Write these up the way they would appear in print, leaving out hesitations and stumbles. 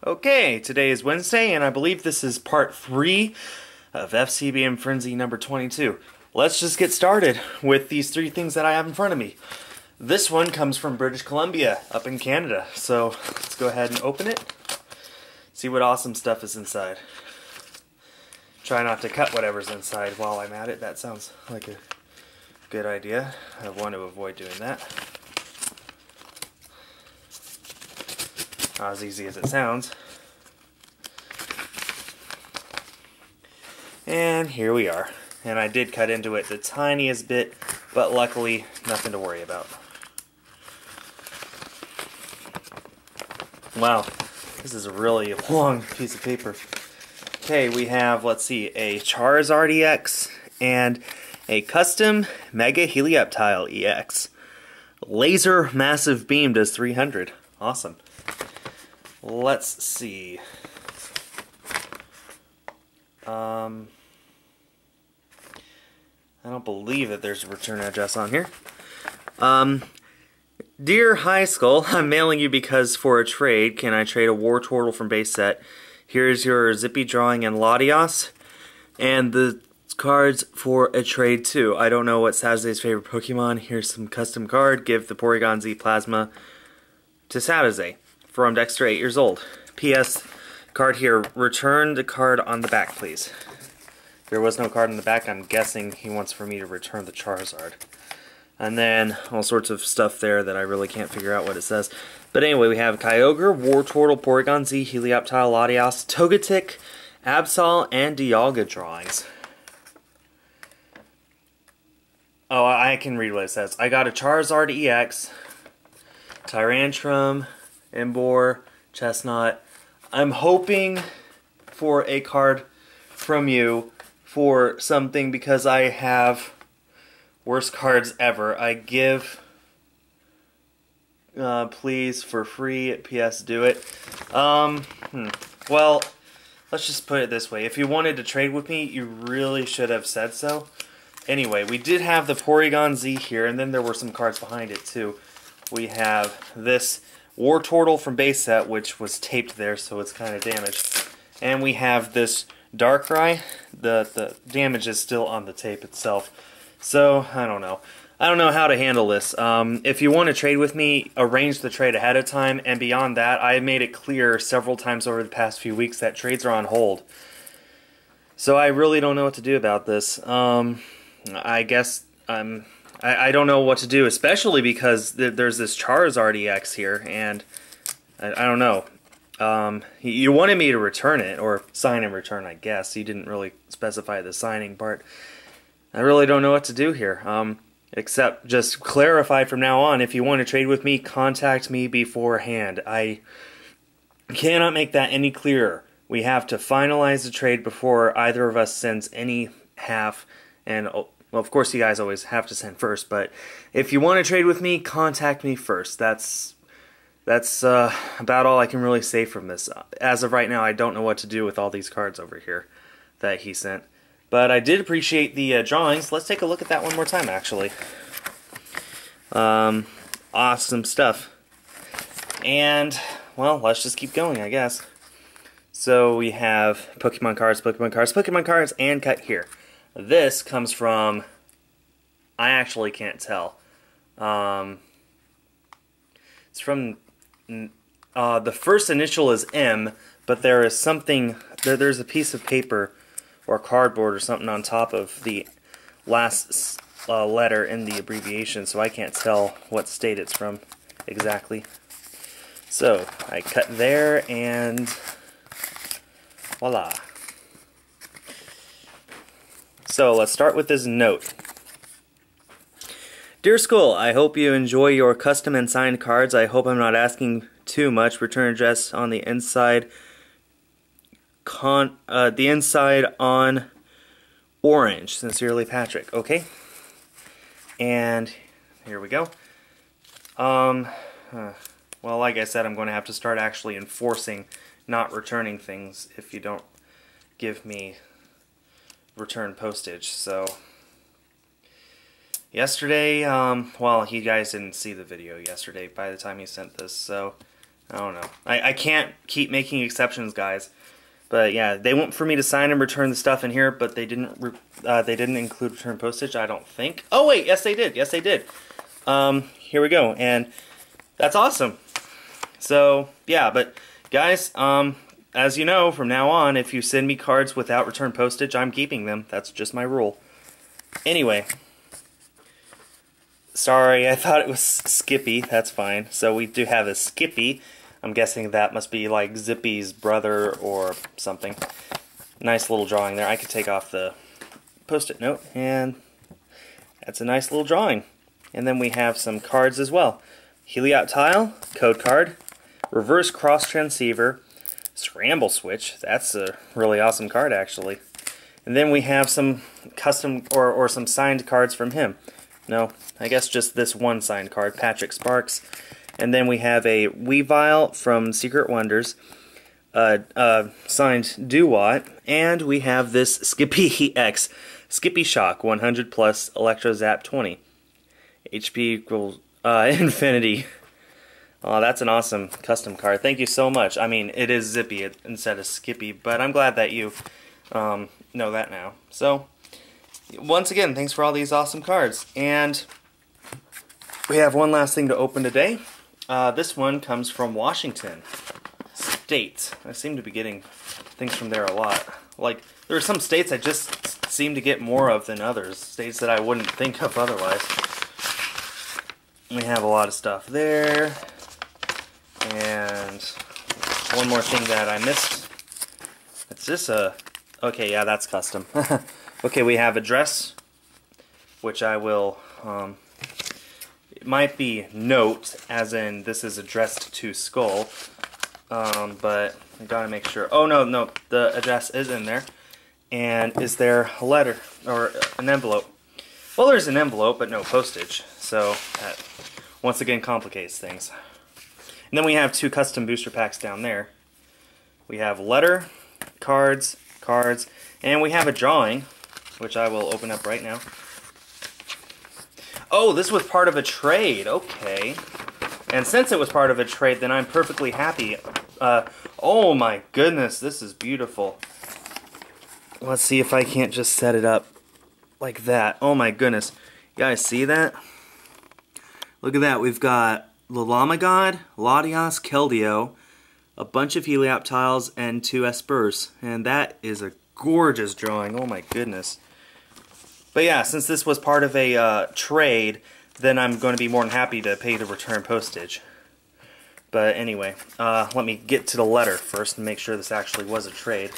Okay, today is Wednesday, and I believe this is part 3 of FCBM Frenzy number 22. Let's just get started with these 3 things that I have in front of me. This one comes from British Columbia, up in Canada. So let's go ahead and open it, see what awesome stuff is inside. Try not to cut whatever's inside while I'm at it. That sounds like a good idea. I want to avoid doing that. Not as easy as it sounds. And here we are. And I did cut into it the tiniest bit, but luckily nothing to worry about. Wow, this is a really long piece of paper. Okay, we have, let's see, a Charizard EX and a custom Mega Helioptile EX. Laser Massive Beam does 300. Awesome. Let's see. I don't believe that there's a return address on here. Dear High Skull, I'm mailing you because for a trade, can I trade a War Turtle from base set? Here's your Zippy Drawing and Latios, and the cards for a trade too. I don't know what Saturday's favorite Pokemon. Here's some custom card. Give the Porygon Z Plasma to Saturday. From Dexter, 8 years old. P.S. Card here. Return the card on the back, please. There was no card on the back. I'm guessing he wants for me to return the Charizard. And then all sorts of stuff there that I really can't figure out what it says. But anyway, we have Kyogre, War Turtle, Porygon Z, Helioptile, Latios, Togetic, Absol, and Dialga drawings. Oh, I can read what it says. I got a Charizard EX, Tyrantrum, Emboar, Chestnut. I'm hoping for a card from you for something because I have worst cards ever. I give, please, for free. P.S. Do it. Well, let's just put it this way. If you wanted to trade with me, you really should have said so. Anyway, we did have the Porygon Z here, and then there were some cards behind it too. We have this War Turtle from base set, which was taped there, so it's kind of damaged. And we have this Darkrai. The damage is still on the tape itself. So, I don't know. I don't know how to handle this. If you want to trade with me, arrange the trade ahead of time. And beyond that, I made it clear several times over the past few weeks that trades are on hold. So I really don't know what to do about this. I guess I don't know what to do, especially because there's this Charizard EX here, and I don't know. You wanted me to return it, or sign and return, I guess. You didn't really specify the signing part. I really don't know what to do here, except just clarify from now on, if you want to trade with me, contact me beforehand. I cannot make that any clearer. We have to finalize the trade before either of us sends any half, and well, of course you guys always have to send first, but if you want to trade with me, contact me first. That's about all I can really say from this. As of right now, I don't know what to do with all these cards over here that he sent. But I did appreciate the drawings. Let's take a look at that one more time, actually. Awesome stuff. And, well, let's just keep going, I guess. So we have Pokemon cards, Pokemon cards, Pokemon cards, and cut here. This comes from, I actually can't tell. It's from, the first initial is M, but there is something, there's a piece of paper or cardboard or something on top of the last letter in the abbreviation, so I can't tell what state it's from exactly. So, I cut there, and voila. So, let's start with this note. Dear Skull, I hope you enjoy your custom and signed cards. I hope I'm not asking too much. Return address on the inside. The inside on orange. Sincerely, Patrick. Okay. And here we go. Well, well, like I said, I'm going to have to start actually enforcing not returning things if you don't give me return postage. So yesterday, well, you guys didn't see the video yesterday by the time you sent this, so I don't know. I can't keep making exceptions, guys. But yeah, they want for me to sign and return the stuff in here, but they didn't include return postage, I don't think. Oh wait, yes they did. Yes they did. Here we go, and that's awesome. So yeah, but guys, as you know, from now on, if you send me cards without return postage, I'm keeping them. That's just my rule. Anyway, sorry, I thought it was Skippy. That's fine. So we do have a Skippy. I'm guessing that must be like Zippy's brother or something. Nice little drawing there. I could take off the post-it note, and that's a nice little drawing. And then we have some cards as well. Heliop Tile, code card, reverse cross transceiver, scramble switch. That's a really awesome card, actually. And then we have some custom or some signed cards from him. No, I guess just this one signed card, Patrick Sparks. And then we have a Weavile from Secret Wonders, signed Duwat, and we have this Skippy X, Skippy Shock 100 plus Electro Zap 20. HP equals infinity. Oh, that's an awesome custom card. Thank you so much. I mean, it is Zippy instead of Skippy, but I'm glad that you know that now. So, once again, thanks for all these awesome cards. And we have one last thing to open today. This one comes from Washington State. I seem to be getting things from there a lot. Like, there are some states I just seem to get more of than others. States that I wouldn't think of otherwise. We have a lot of stuff there. And one more thing that I missed. Is this a... Okay, yeah, that's custom. Okay, we have a dress, which I will... It might be note, as in this is addressed to Skull, but I gotta make sure. Oh no, the address is in there. And is there a letter or an envelope? Well, there's an envelope, but no postage, so that once again complicates things. And then we have two custom booster packs down there. We have letter, cards, and we have a drawing, which I will open up right now. Oh, this was part of a trade. Okay. And since it was part of a trade, then I'm perfectly happy. Oh my goodness, this is beautiful. Let's see if I can't just set it up like that. Oh my goodness. You guys see that? Look at that. We've got the Llama God, Latios, Keldeo, a bunch of Heliop tiles, and 2 Espers. And that is a gorgeous drawing. Oh my goodness. But yeah, since this was part of a trade, then I'm going to be more than happy to pay the return postage. But anyway, let me get to the letter first and make sure this actually was a trade.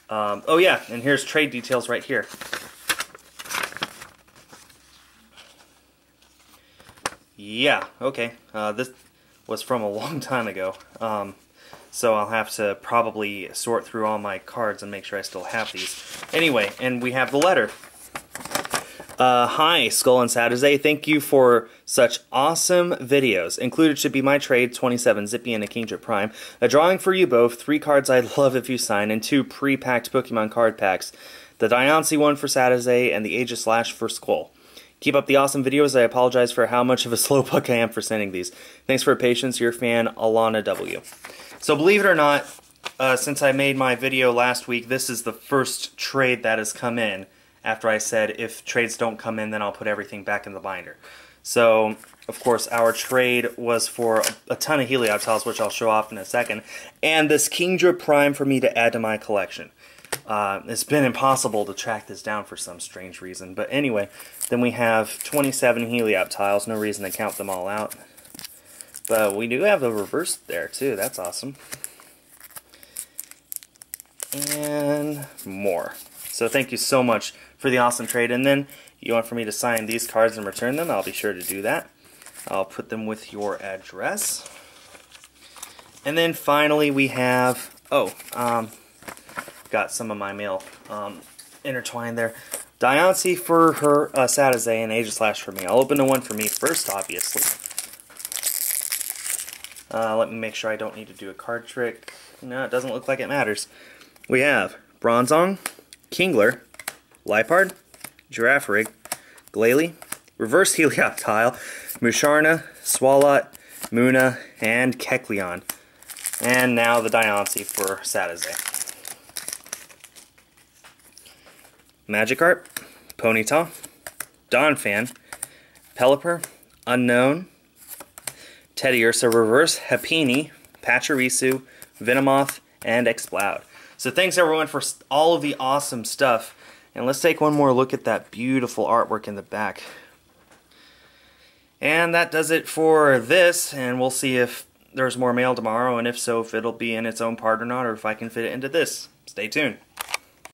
Oh yeah, and here's trade details right here. Yeah, okay. This was from a long time ago. So I'll have to probably sort through all my cards and make sure I still have these. Anyway, and we have the letter. Hi, Skull and Saturday. Thank you for such awesome videos. Included should be my trade, 27 Zippy and a Kingdra Prime. A drawing for you both, 3 cards I'd love if you sign, and 2 pre-packed Pokemon card packs. The Diancie one for Saturday and the Aegis Slash for Skull. Keep up the awesome videos. I apologize for how much of a slowpoke I am for sending these. Thanks for your patience. Your fan, Alana W. So believe it or not, since I made my video last week, this is the first trade that has come in. After I said, if trades don't come in, then I'll put everything back in the binder. So, of course, our trade was for a ton of Heliop tiles, which I'll show off in a second, and this Kingdra Prime for me to add to my collection. It's been impossible to track this down for some strange reason. But anyway, then we have 27 Heliop tiles. No reason to count them all out. But we do have the reverse there, too. That's awesome. And more. So thank you so much for the awesome trade. And then you want for me to sign these cards and return them, I'll be sure to do that. I'll put them with your address. And then finally we have, got some of my mail intertwined there. Diancie for her Saturday and Aegis Slash for me. I'll open the one for me first, obviously. Let me make sure I don't need to do a card trick. No, it doesn't look like it matters. We have Bronzong, Kingler, Liepard, Girafarig, Glalie, Reverse Helioptile, Musharna, Swalot, Muna, and Kecleon. And now the Diancie for Satizay. Magikarp, Ponyta, Donphan, Pelipper, Unknown, Teddiursa Reverse, Happiny, Pachirisu, Venomoth, and Exploud. So thanks everyone for all of the awesome stuff. And let's take one more look at that beautiful artwork in the back. And that does it for this, and we'll see if there's more mail tomorrow, and if so, if it'll be in its own part or not, or if I can fit it into this. Stay tuned.